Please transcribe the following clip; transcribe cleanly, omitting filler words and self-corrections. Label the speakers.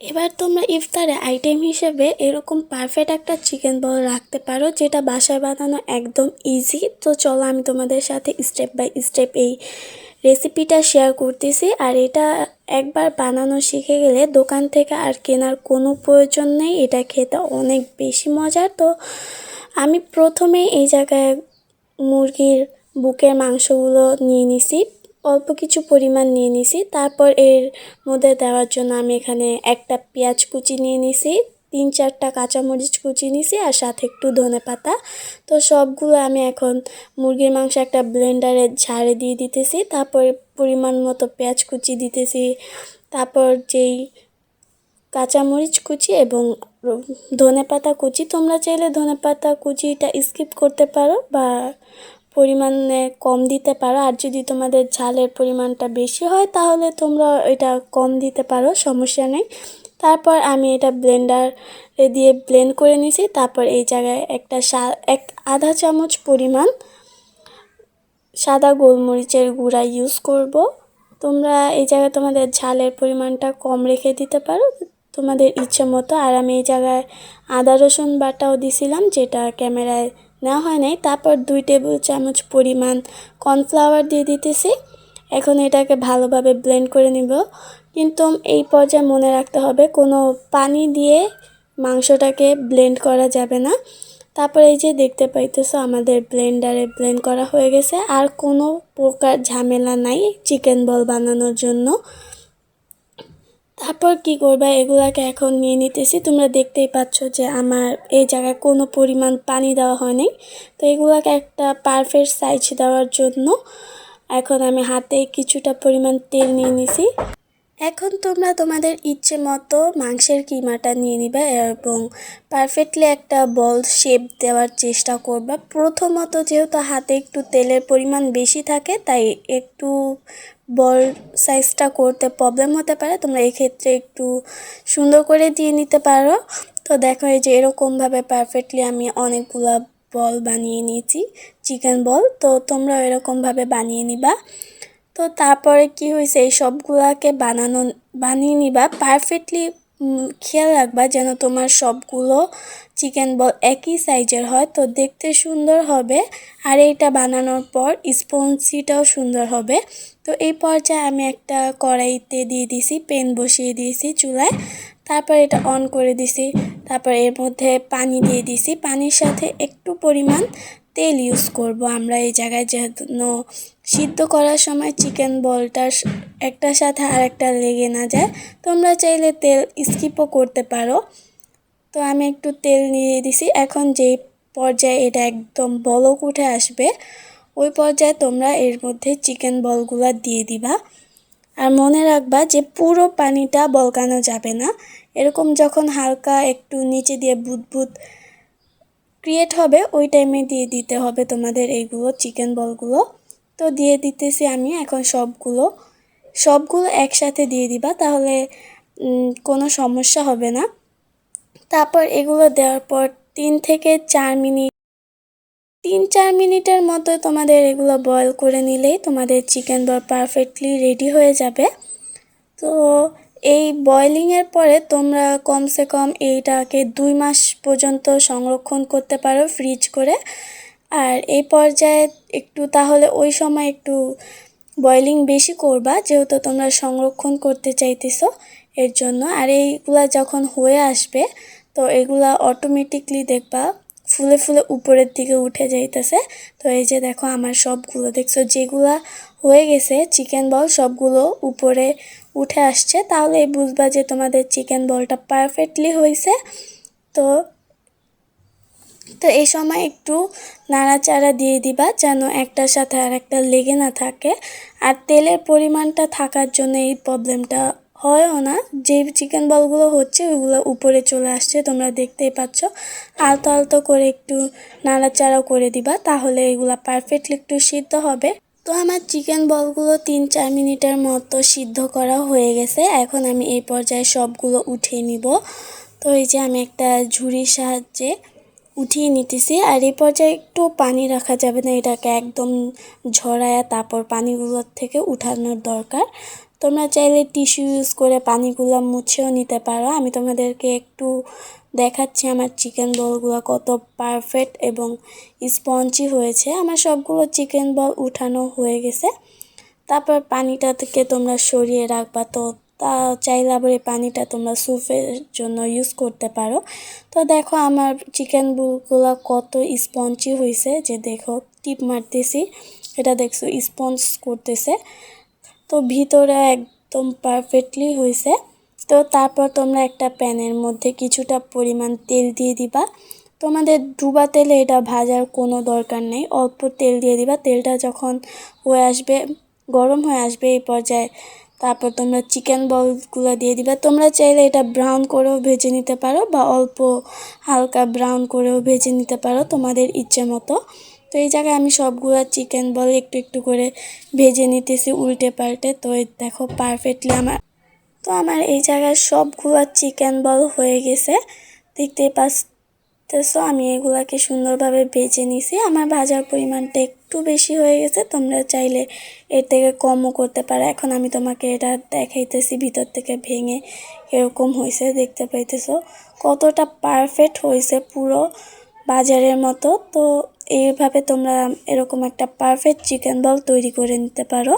Speaker 1: এবার তোমরা ইফতারে আইটেম হিসেবে এরকম পারফেক্ট একটা চিকেন বল রাখতে পারো, যেটা বাসায় বানানো একদম ইজি। তো চলো আমি তোমাদের সাথে স্টেপ বাই স্টেপ এই রেসিপিটা শেয়ার করতেছি। আর এটা একবার বানানো শিখে গেলে দোকান থেকে আর কেনার কোনো প্রয়োজন নেই। এটা খেতে অনেক বেশি মজার। তো আমি প্রথমে এই জায়গায় মুরগির বুকের মাংসগুলো নিয়ে নিছি, অল্প কিছু পরিমাণ নিয়ে নিছি। তারপর এর মধ্যে দেওয়ার জন্য আমি এখানে একটা পেঁয়াজ কুচি নিয়ে নিছি, 3-4টা কাঁচামরিচ কুচি নিছি, আর সাথে একটু ধনেপাতা। তো সবগুলো আমি এখন মুরগির মাংস একটা ব্লেন্ডারে ঝাড়ে দিয়ে দিতেছি। তারপর পরিমাণ মতো পেঁয়াজ কুচি দিতেছি, তারপর যেই কাঁচামরিচ কুচি এবং ধনেপাতা কুচি। তোমরা চাইলে ধনেপাতা কুচিটা স্কিপ করতে পারো বা পরিমাণে কম দিতে পারো। আর যদি তোমাদের ঝালের পরিমাণটা বেশি হয় তাহলে তোমরা এটা কম দিতে পারো, সমস্যা নেই। তারপর আমি এটা ব্লেন্ডারে দিয়ে ব্লেন্ড করে নিছি। তারপর এই জায়গায় আধা চামচ পরিমাণ সাদা গোলমরিচের গুঁড়া ইউজ করব। তোমরা এই জায়গায় তোমাদের ঝালের পরিমাণটা কম রেখে দিতে পারো তোমাদের ইচ্ছে মতো। আর আমি এই জায়গায় আদা রসুন বাটাও দিছিলাম, যেটা ক্যামেরায় নেওয়া হয় নাই। তারপর 2 টেবিল চামচ পরিমাণ কর্নফ্লাওয়ার দিয়ে দিতেছি। এখন এটাকে ভালোভাবে ব্লেন্ড করে নিব। কিন্তু এই পর্যায়ে মনে রাখতে হবে কোনো পানি দিয়ে মাংসটাকে ব্লেন্ড করা যাবে না। তারপর এই যে দেখতে পাইতেছো আমাদের ব্লেন্ডারে ব্লেন্ড করা হয়ে গেছে। আর কোনো প্রকার ঝামেলা নাই চিকেন বল বানানোর জন্য। তারপর কি করবা, এগুলাকে এখন নিয়ে নিতেছি। তোমরা দেখতেই পাচ্ছ যে আমার এই জায়গায় কোনো পরিমাণ পানি দেওয়া হয়নি। তো এগুলাকে একটা পারফেক্ট সাইজ দেওয়ার জন্য এখন আমি হাতে কিছুটা পরিমাণ তেল নিয়ে নিছি। এখন তোমরা তোমাদের ইচ্ছে মতো মাংসের কিমাটা নিয়ে নিবে এবং পারফেক্টলি একটা বল শেপ দেওয়ার চেষ্টা করবা। প্রথমত যেহেতু হাতে একটু তেলের পরিমাণ বেশি থাকে, তাই একটু বল সাইজটা করতে প্রবলেম হতে পারে। তোমরা এক্ষেত্রে একটু সুন্দর করে দিয়ে নিতে পারো। তো দেখো এই যে এরকমভাবে পারফেক্টলি আমি অনেকগুলা বল বানিয়ে নিয়েছি, চিকেন বল। তো তোমরা এরকমভাবে বানিয়ে নিবা। তো তারপরে কি হয়েছে, এই সবগুলাকে বানিয়ে নিবা পারফেক্টলি। খেয়াল রাখবা যেন তোমার সবগুলো চিকেন বল একই সাইজের হয়, তো দেখতে সুন্দর হবে। আর এইটা বানানোর পর স্পঞ্জিটাও সুন্দর হবে। তো এই পর্যায়ে আমি একটা কড়াইতে দিয়ে দিছি, প্যান বসিয়ে দিয়েছি চুলায়। তারপর এটা অন করে দিছি। তারপর এর মধ্যে পানি দিয়ে দিছি। পানির সাথে একটু পরিমাণ তেল ইউজ করব আমরা এই জায়গায়, যেহেতু সিদ্ধ করার সময় চিকেন বলটা একটার সাথে আরেকটা লেগে না যায়। তোমরা চাইলে তেল স্কিপও করতে পারো। তো আমি একটু তেল নিয়ে দিছি। এখন যেই পর্যায়ে এটা একদম বলক উঠে আসবে, ওই পর্যায়ে তোমরা এর মধ্যে চিকেন বলগুলো দিয়ে দিবা। আর মনে রাখবা যে পুরো পানিটা বলকানো যাবে না। এরকম যখন হালকা একটু নিচে দিয়ে বুদবুদ ক্রিয়েট হবে, ওই টাইমে দিয়ে দিতে হবে তোমাদের এইগুলো চিকেন বলগুলো। তো দিয়ে দিতেছি আমি এখন সবগুলো একসাথে দিয়ে দিবা, তাহলে কোনো সমস্যা হবে না। তারপর এগুলো দেওয়ার পর 3-4 মিনিটের মতো তোমাদের এগুলো বয়েল করে নিলেই তোমাদের চিকেন বল পারফেক্টলি রেডি হয়ে যাবে। তো এই বয়েলিংয়ের পরে তোমরা কমসে কম এইটাকে 2 মাস পর্যন্ত সংরক্ষণ করতে পারো ফ্রিজ করে। আর এই পর্যায়ে একটু তাহলে ওই সময় একটু বয়েলিং বেশি করবা, যেহেতু তোমরা সংরক্ষণ করতে চাইতেছো এর জন্য। আর এইগুলা যখন হয়ে আসবে, তো এগুলা অটোমেটিকলি দেখবা ফুলে ফুলে উপরের দিকে উঠে যাইতেছে। তো এই যে দেখো আমার সবগুলো দেখছো যেগুলা হয়ে গেছে চিকেন বল, সবগুলো উপরে উঠে আসছে, তাহলে বুঝবা যে তোমাদের চিকেন বলটা পারফেক্টলি হয়েছে। তো তো এই সময় একটু নাড়াচাড়া দিয়ে দিবা যেন একটার সাথে আর একটা লেগে না থাকে। আর তেলের পরিমাণটা থাকার জন্য এই প্রবলেমটা হয়ও না। যে চিকেন বলগুলো হচ্ছে ওইগুলো উপরে চলে আসছে, তোমরা দেখতেই পাচ্ছ। আলতো আলতো করে একটু নাড়াচাড়া করে দিবা, তাহলে এগুলো পারফেক্টলি একটু সিদ্ধ হবে। তো আমার চিকেন বলগুলো 3-4 মিনিটের মতো সিদ্ধ করা হয়ে গেছে। এখন আমি এই পর্যায়ে সবগুলো উঠিয়ে নিব। তো এই যে আমি একটা ঝুড়ির সাহায্যে উঠিয়ে নিতেছি। আর এই পর্যায়ে একটু পানি রাখা যাবে না, এটাকে একদম ঝরায়া তারপর পানিগুলোর থেকে উঠানোর দরকার। তো তোমরা চাইলে টিস্যু ইউজ করে পানিগুলো মুছেও নিতে পারো। আমি তোমাদেরকে একটু দেখাচ্ছি আমার চিকেন বলগুলো কত পারফেক্ট এবং স্পঞ্জি হয়েছে। আমার সবগুলো চিকেন বল উঠানো হয়ে গেছে। তারপর পানিটা থেকে তোমরা সরিয়ে রাখবা। তো তা চাইলে আবার এই পানিটা তোমরা স্যুপের জন্য ইউজ করতে পারো। তো দেখো আমার চিকেন বলগুলো কত স্পঞ্জি হয়েছে, যে দেখো টিপ মারতেছি, এটা দেখছো স্পঞ্জ করতেছে। তো ভিতরে একদম পারফেক্টলি হয়েছে। তো তারপর তোমরা একটা প্যানের মধ্যে কিছুটা পরিমাণ তেল দিয়ে দিবা। তোমাদের ডুবা তেলে এটা ভাজার কোনো দরকার নেই, অল্প তেল দিয়ে দিবা। তেলটা যখন হয়ে আসবে, গরম হয়ে আসবে এই পর্যায়ে, তারপর তোমরা চিকেন বলগুলো দিয়ে দিবা। তোমরা চাইলে এটা ব্রাউন করেও ভেজে নিতে পারো বা অল্প হালকা ব্রাউন করেও ভেজে নিতে পারো, তোমাদের ইচ্ছে মতো। তো এই জায়গায় আমি সবগুলো চিকেন বল একটু একটু করে ভেজে নিতেছি উল্টে পাল্টে। তো দেখো পারফেক্টলি আমার এই জায়গায় সবগুলো চিকেন বল হয়ে গেছে, দেখতেই পাচ্তেছো। আমি এগুলাকে সুন্দরভাবে ভেজে নিছি। আমার ভাজার পরিমাণটা একটু বেশি হয়ে গেছে, তোমরা চাইলে এর থেকে কমও করতে পারো। এখন আমি তোমাকে এটা দেখাইতেছি ভিতর থেকে ভেঙে এরকম হয়েছে, দেখতে পাইতেছো কতটা পারফেক্ট হয়েছে, পুরো বাজারের মতো। তো এইভাবে তোমরা এরকম একটা পারফেক্ট চিকেন বল তৈরি করে নিতে পারো।